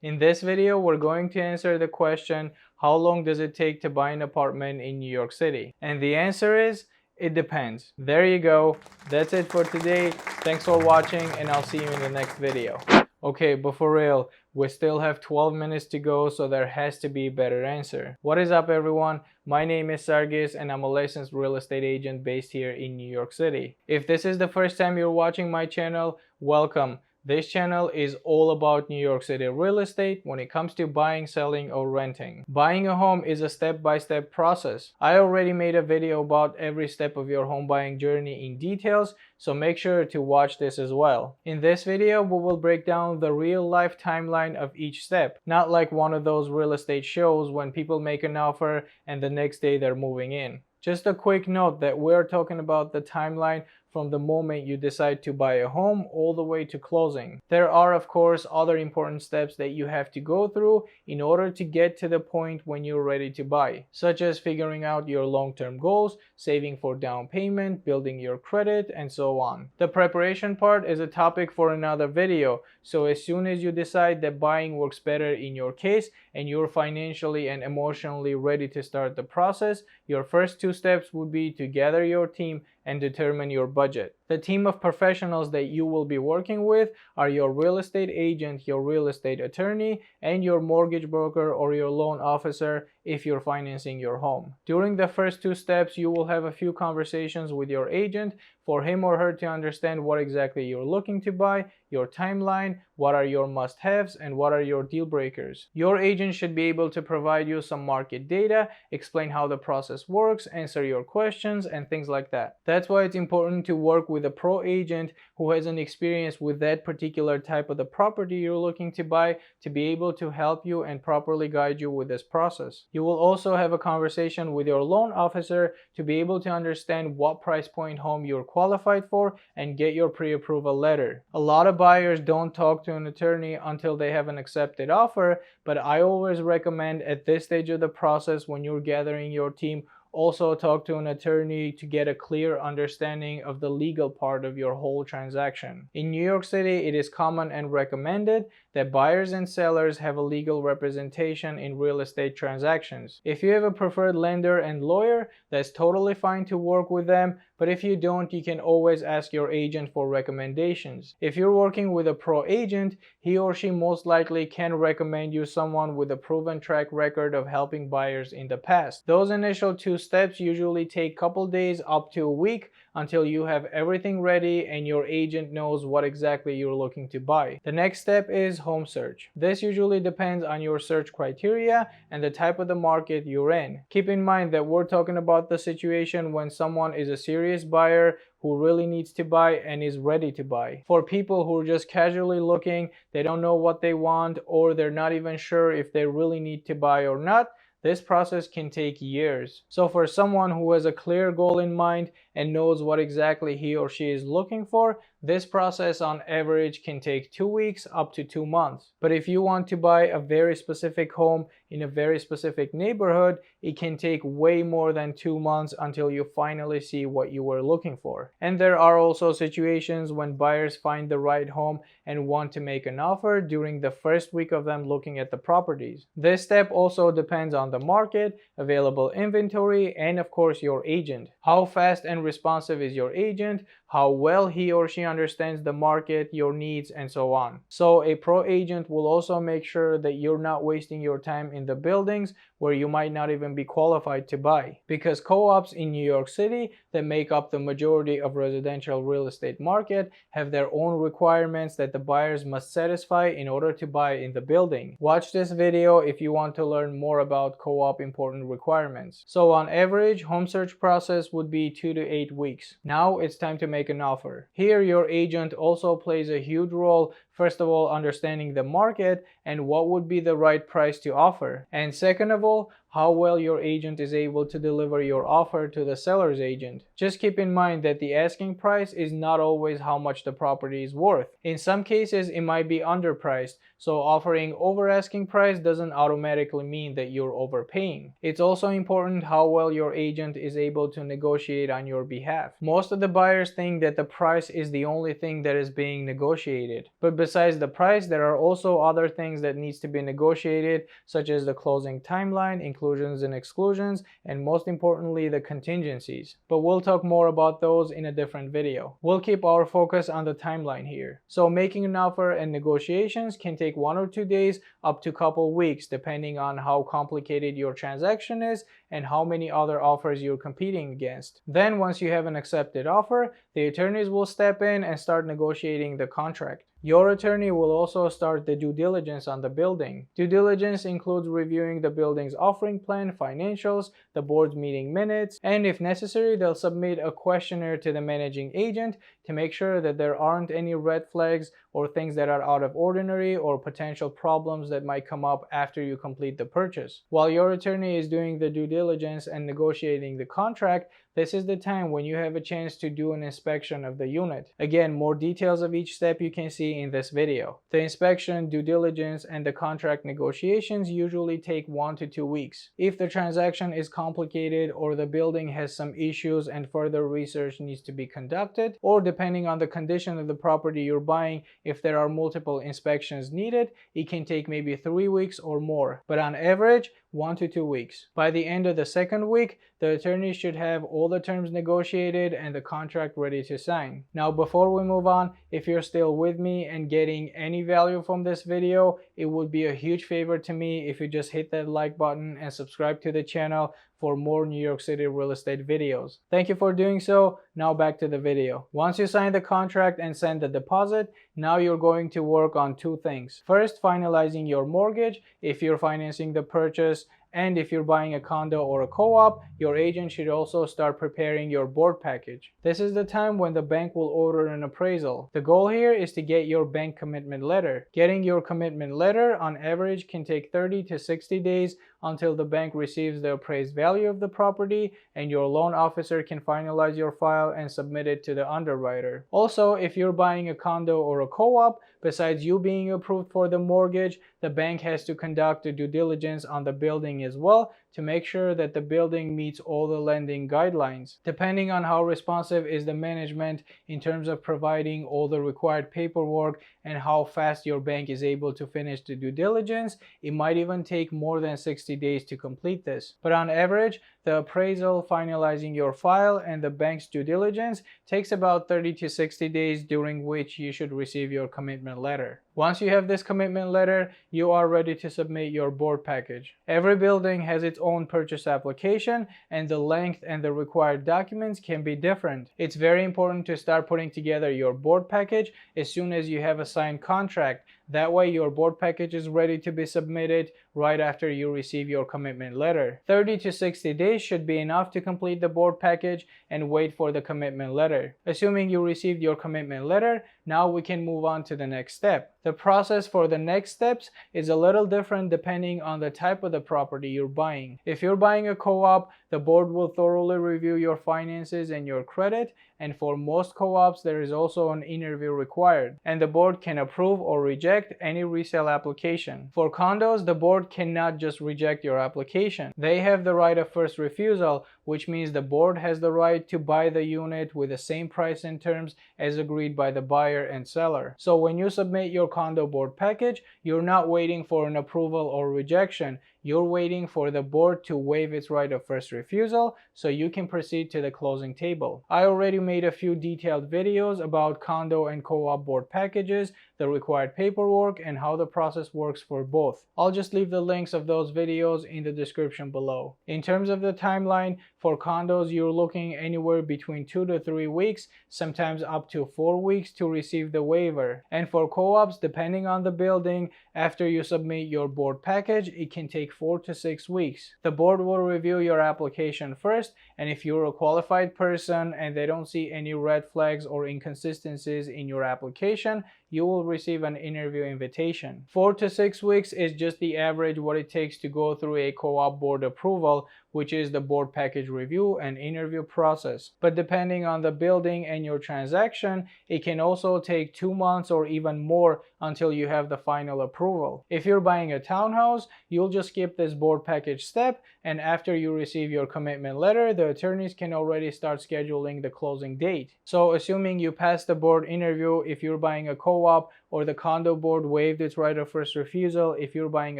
In this video, we're going to answer the question, how long does it take to buy an apartment in New York City? And the answer is, it depends. There you go. That's it for today. Thanks for watching, and I'll see you in the next video. Okay, but for real, we still have 12 minutes to go, so there has to be a better answer. What is up, everyone? My name is Sargis, and I'm a licensed real estate agent based here in New York City. If this is the first time you're watching my channel, welcome. This channel is all about New York City real estate when it comes to buying, selling, or renting. Buying a home is a step-by-step process. I already made a video about every step of your home buying journey in details, so make sure to watch this as well. In this video, we will break down the real-life timeline of each step, not like one of those real estate shows when people make an offer and the next day they're moving in. Just a quick note that we're talking about the timeline from the moment you decide to buy a home all the way to closing. There are, of course, other important steps that you have to go through in order to get to the point when you're ready to buy, such as figuring out your long-term goals, saving for down payment, building your credit, and so on. The preparation part is a topic for another video, so as soon as you decide that buying works better in your case and you're financially and emotionally ready to start the process, your first two steps would be to gather your team and determine your budget. The team of professionals that you will be working with are your real estate agent, your real estate attorney, and your mortgage broker or your loan officer if you're financing your home. During the first two steps, you will have a few conversations with your agent for him or her to understand what exactly you're looking to buy, your timeline, what are your must-haves, and what are your deal breakers. Your agent should be able to provide you some market data, explain how the process works, answer your questions, and things like that. That's why it's important to work with a pro agent who has an experience with that particular type of the property you're looking to buy to be able to help you and properly guide you with this process. You will also have a conversation with your loan officer to be able to understand what price point home you're qualified for and get your pre-approval letter. A lot of buyers don't talk to an attorney until they have an accepted offer, but I always recommend at this stage of the process when you're gathering your team, also talk to an attorney to get a clear understanding of the legal part of your whole transaction. In New York City, it is common and recommended that buyers and sellers have a legal representation in real estate transactions. If you have a preferred lender and lawyer, that's totally fine to work with them, but if you don't, you can always ask your agent for recommendations. If you're working with a pro agent, he or she most likely can recommend you someone with a proven track record of helping buyers in the past. Those initial two steps usually take a couple days up to a week until you have everything ready and your agent knows what exactly you're looking to buy. The next step is home search. This usually depends on your search criteria and the type of the market you're in. Keep in mind that we're talking about the situation when someone is a serious buyer who really needs to buy and is ready to buy. For people who are just casually looking, they don't know what they want, or they're not even sure if they really need to buy or not, this process can take years. So for someone who has a clear goal in mind and knows what exactly he or she is looking for, this process on average can take 2 weeks up to 2 months. But if you want to buy a very specific home in a very specific neighborhood, it can take way more than 2 months until you finally see what you were looking for. And there are also situations when buyers find the right home and want to make an offer during the first week of them looking at the properties. This step also depends on the market, available inventory, and of course your agent. How fast and responsive is your agent? How well he or she understands the market, your needs, and so on. So a pro agent will also make sure that you're not wasting your time in the buildings where you might not even be qualified to buy. Because co-ops in New York City that make up the majority of residential real estate market have their own requirements that the buyers must satisfy in order to buy in the building. Watch this video if you want to learn more about co-op important requirements. So on average, home search process would be 2 to 8 weeks. Now it's time to make an offer. Here your agent also plays a huge role, first of all understanding the market and what would be the right price to offer, and second of all how well your agent is able to deliver your offer to the seller's agent. Just keep in mind that the asking price is not always how much the property is worth. In some cases it might be underpriced, so offering over asking price doesn't automatically mean that you're overpaying. It's also important how well your agent is able to negotiate on your behalf. Most of the buyers think that the price is the only thing that is being negotiated, but besides the price, there are also other things that needs to be negotiated, such as the closing timeline, inclusions and exclusions, and most importantly, the contingencies. But we'll talk more about those in a different video. We'll keep our focus on the timeline here. So making an offer and negotiations can take 1 or 2 days up to a couple weeks, depending on how complicated your transaction is and how many other offers you're competing against. Then once you have an accepted offer, the attorneys will step in and start negotiating the contract. Your attorney will also start the due diligence on the building. Due diligence includes reviewing the building's offering plan, financials, the board's meeting minutes, and if necessary, they'll submit a questionnaire to the managing agent to make sure that there aren't any red flags or things that are out of ordinary or potential problems that might come up after you complete the purchase. While your attorney is doing the due diligence and negotiating the contract, this is the time when you have a chance to do an inspection of the unit. Again, more details of each step you can see in this video. The inspection, due diligence, and the contract negotiations usually take 1 to 2 weeks. If the transaction is complicated or the building has some issues and further research needs to be conducted, or depending on the condition of the property you're buying, if there are multiple inspections needed, it can take maybe 3 weeks or more. But on average, 1 to 2 weeks. By the end of the second week, the attorney should have all the terms negotiated and the contract ready to sign. Now, before we move on, if you're still with me and getting any value from this video, it would be a huge favor to me if you just hit that like button and subscribe to the channel for more New York City real estate videos. Thank you for doing so. Now back to the video. Once you sign the contract and send the deposit, now you're going to work on 2 things. First, finalizing your mortgage if you're financing the purchase, and if you're buying a condo or a co-op, your agent should also start preparing your board package. This is the time when the bank will order an appraisal. The goal here is to get your bank commitment letter. Getting your commitment letter on average can take 30 to 60 days until the bank receives the appraised value of the property and your loan officer can finalize your file and submit it to the underwriter. Also, if you're buying a condo or a co-op, besides you being approved for the mortgage, the bank has to conduct a due diligence on the building as well to make sure that the building meets all the lending guidelines. Depending on how responsive is the management in terms of providing all the required paperwork and how fast your bank is able to finish the due diligence, it might even take more than 60 days to complete this. But on average, the appraisal, finalizing your file, and the bank's due diligence takes about 30 to 60 days, during which you should receive your commitment letter. Once you have this commitment letter, you are ready to submit your board package. Every building has its own purchase application, and the length and the required documents can be different. It's very important to start putting together your board package as soon as you have a signed contract. That way your board package is ready to be submitted right after you receive your commitment letter. 30 to 60 days should be enough to complete the board package and wait for the commitment letter. Assuming you received your commitment letter, now we can move on to the next step. The process for the next steps is a little different depending on the type of the property you're buying. If you're buying a co-op, the board will thoroughly review your finances and your credit, and for most co-ops there is also an interview required, and the board can approve or reject any resale application. For condos, the board cannot just reject your application. They have the right of first refusal, which means the board has the right to buy the unit with the same price and terms as agreed by the buyer and seller. So when you submit your condo board package, you're not waiting for an approval or rejection. You're waiting for the board to waive its right of first refusal so you can proceed to the closing table. I already made a few detailed videos about condo and co-op board packages, the required paperwork, and how the process works for both. I'll just leave the links of those videos in the description below. In terms of the timeline, for condos you're looking anywhere between 2 to 3 weeks, sometimes up to 4 weeks to receive the waiver. And for co-ops, depending on the building, after you submit your board package, it can take 4 to 6 weeks. The board will review your application first, and if you're a qualified person and they don't see any red flags or inconsistencies in your application, you will receive an interview invitation. 4 to 6 weeks is just the average what it takes to go through a co-op board approval, which is the board package review and interview process. But depending on the building and your transaction, it can also take 2 months or even more until you have the final approval. If you're buying a townhouse, you'll just skip this board package step, and after you receive your commitment letter, the attorneys can already start scheduling the closing date. So assuming you pass the board interview, if you're buying a co-op, or the condo board waived its right of first refusal if you're buying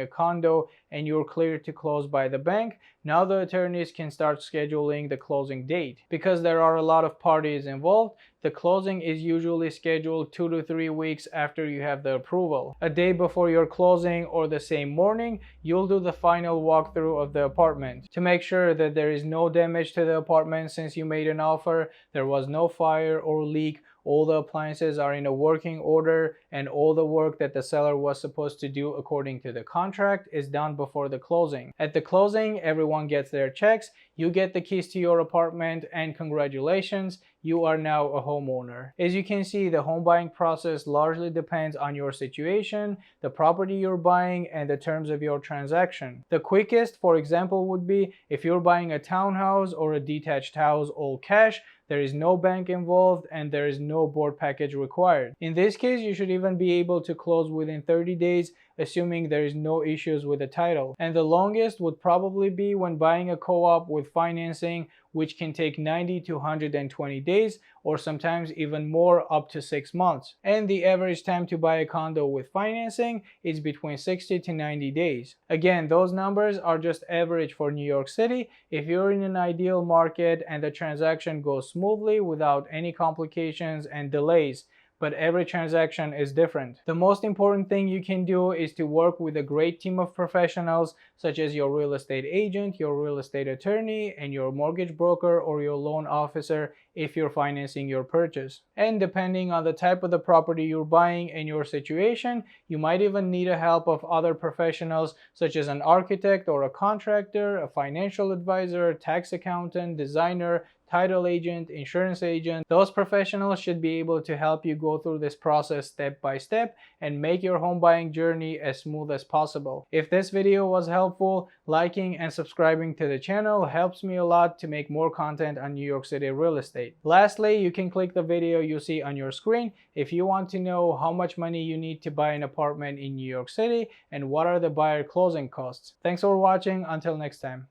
a condo, and you're cleared to close by the bank, now the attorneys can start scheduling the closing date. Because there are a lot of parties involved, the closing is usually scheduled 2 to 3 weeks after you have the approval. A day before your closing or the same morning, you'll do the final walkthrough of the apartment to make sure that there is no damage to the apartment since you made an offer, there was no fire or leak, all the appliances are in a working order, and all the work that the seller was supposed to do according to the contract is done before the closing. At the closing, everyone gets their checks, you get the keys to your apartment, and congratulations, you are now a homeowner. As you can see, the home buying process largely depends on your situation, the property you're buying, and the terms of your transaction. The quickest, for example, would be if you're buying a townhouse or a detached house all cash, there is no bank involved, and there is no board package required. In this case, you should even be able to close within 30 days, assuming there is no issues with the title. And the longest would probably be when buying a co-op with financing, which can take 90 to 120 days, or sometimes even more, up to 6 months. And the average time to buy a condo with financing is between 60 to 90 days. Again, those numbers are just average for New York City. If you're in an ideal market and the transaction goes smoothly without any complications and delays, but every transaction is different. The most important thing you can do is to work with a great team of professionals such as your real estate agent, your real estate attorney, and your mortgage broker or your loan officer if you're financing your purchase. And depending on the type of the property you're buying and your situation, you might even need the help of other professionals such as an architect or a contractor, a financial advisor, tax accountant, designer, title agent, insurance agent. Those professionals should be able to help you go through this process step by step and make your home buying journey as smooth as possible. If this video was helpful, liking and subscribing to the channel helps me a lot to make more content on New York City real estate. Lastly, you can click the video you see on your screen if you want to know how much money you need to buy an apartment in New York City and what are the buyer closing costs. Thanks for watching. Until next time.